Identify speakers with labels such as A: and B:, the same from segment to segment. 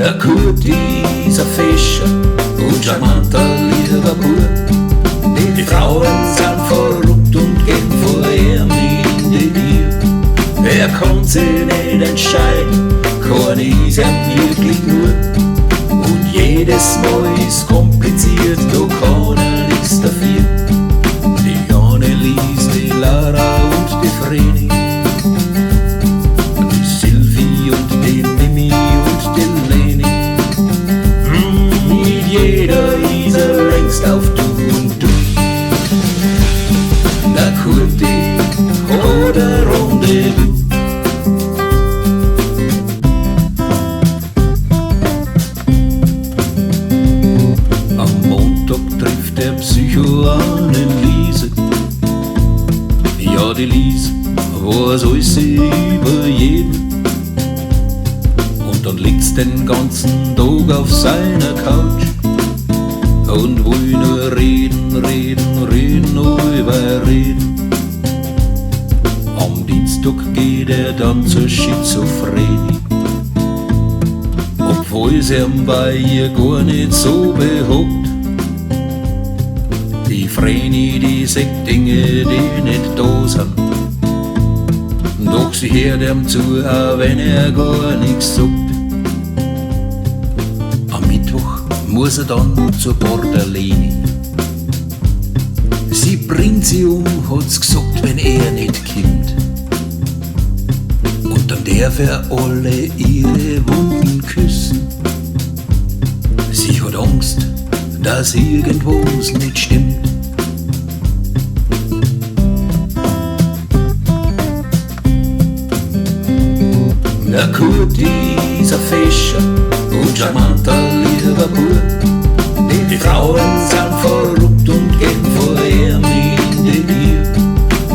A: Der Kurt ist ein Fischer und charmanter lieber Bub. Die Frauen sind verrückt und gehen vor ihm in die Gier. Er kann sich nicht entscheiden, keiner ist ihm wirklich nur. Und jedes Mal ist kompliziert, da kann er nichts dafür. Die Annelies, die Lara und die Vreni, die Silvi und die Mimi und die Leni. Mit jeder ist er längst auf Du und Du. Der Kurti hat ein Rendezvous. Am Montag trifft der Psychoanalyse. Ja, die Lies weiß alles über jeden. Und dann liegt's den ganzen Tag auf seiner Couch und will nur reden, über reden. Am Dienstag geht er dann zur Schizophrenie, obwohl's ihm bei ihr gar nicht so behagt. Die Vreni, die sagt Dinge, die nicht da sind, doch sie hört ihm zu, auch wenn er gar nichts sagt. Am Mittwoch muss er dann zur Bordellini. Sie bringt sie um, hat's gesagt, wenn er nicht kommt. Und dann darf er alle ihre Wunden küssen. Sie hat Angst, dass irgendwas nicht stimmt. Der Kurt ist ein Fischer und charmanter lieber Bub. Die Frauen sind verrückt und gehen vor ihm in die Gier.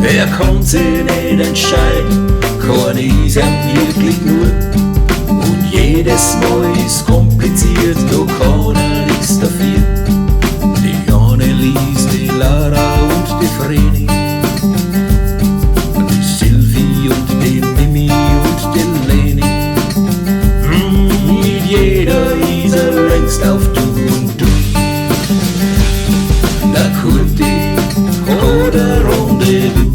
A: Er kann sich nicht entscheiden, keiner ist ihm wirklich nur. Und jedes Mal ist kompliziert, da kann er nichts dafür. Die Annelies, die Lara und die Vreni, die Silvi und die Mimi und die Leni. Mit jeder ist er längst auf Du und Du. Der Kurti hat ein Rendezvous.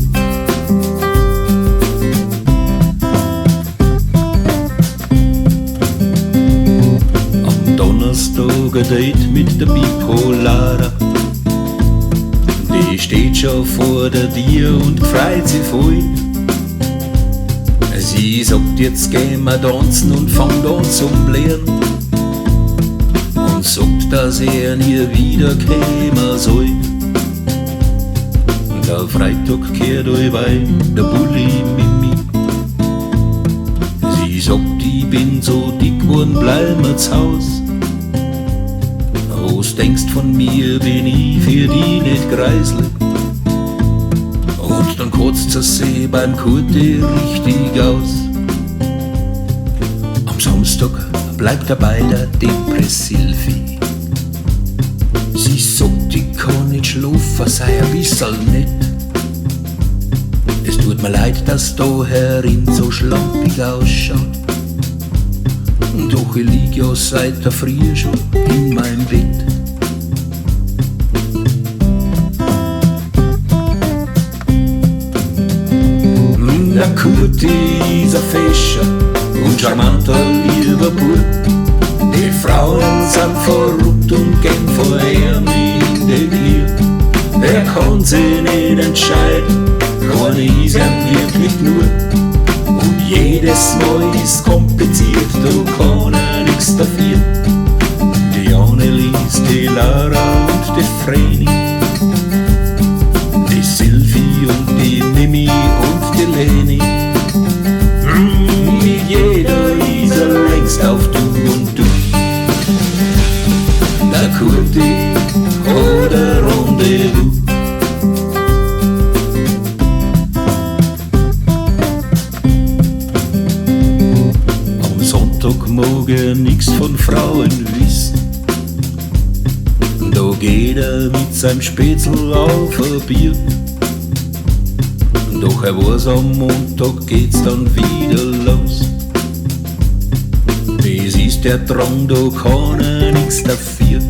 A: Am Donnerstag ein Date mit der Bipolara. Die steht schon vor der Tür und freut sich voll. Sie sagt, jetzt gehen wir tanzen und fangt an zum Blären. Und sagt, dass er nie wieder kämen soll. Der Freitag kehrt allweil der Bulli Mimi. Sie sagt, ich bin so dick geworden, bleib mir zu Haus. Was denkst von mir, bin ich für die nicht greisle? Und dann kotzt sie beim Kurti richtig aus. Am Samstag bleibt er bei der Depressilvi. Sie sagt, ich kann nicht schlafen, sei ein bisschen nett. Es tut mir leid, dass da herin so schlampig ausschaut. Doch ich lieg ja seit der Früh schon in meinem Bett. Der Kurti ist ein Fischer und charmanter lieber Bub. Die Frauen sind verrückt und gehen vor ihm in die Gier. Er kann sich nicht entscheiden, keiner ist ihm wirklich nur. Und jedes Mal ist kompliziert, da kann er nichts dafür. Die Annelies, die Lara und die Vreni, die Silvi und die Mimi und die Leni. Mit jeder ist er längst auf Du und Du. Der Kurti hat ein Rendezvous. Am Sonntag mag er nix von Frauen wissen. Da geht er mit seinem Spätzl auf ein Bier. Doch er weiß, am Montag geht's dann wieder los. Das ist ist der Drang, da kann er nix dafür.